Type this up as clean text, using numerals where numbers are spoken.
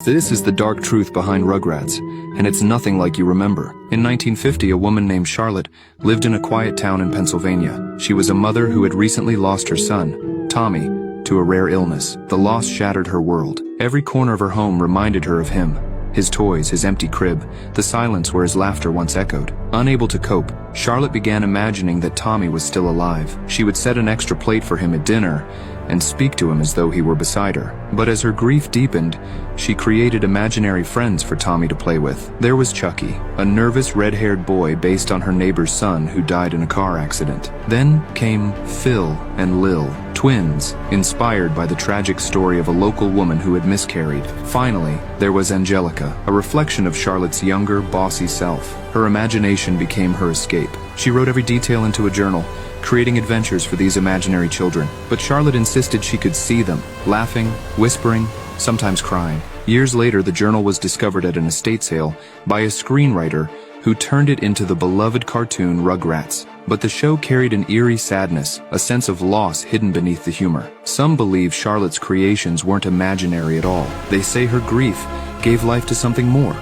This is the dark truth behind Rugrats, and it's nothing like you remember. In 1950, a woman named Charlotte lived in a quiet town in Pennsylvania. She was a mother who had recently lost her son, Tommy, to a rare illness. The loss shattered her world. Every corner of her home reminded her of him. His toys, his empty crib, the silence where his laughter once echoed. Unable to cope, Charlotte began imagining that Tommy was still alive. She would set an extra plate for him at dinner and speak to him as though he were beside her. But as her grief deepened, she created imaginary friends for Tommy to play with. There was Chucky, a nervous red-haired boy based on her neighbor's son who died in a car accident. Then came Phil and Lil, twins, inspired by the tragic story of a local woman who had miscarried. Finally, there was Angelica, a reflection of Charlotte's younger, bossy self. Her imagination became her escape. She wrote every detail into a journal, creating adventures for these imaginary children. But Charlotte insisted she could see them, laughing, whispering, sometimes crying. Years later, the journal was discovered at an estate sale by a screenwriter who turned it into the beloved cartoon Rugrats. But the show carried an eerie sadness, a sense of loss hidden beneath the humor. Some believe Charlotte's creations weren't imaginary at all. They say her grief gave life to something more.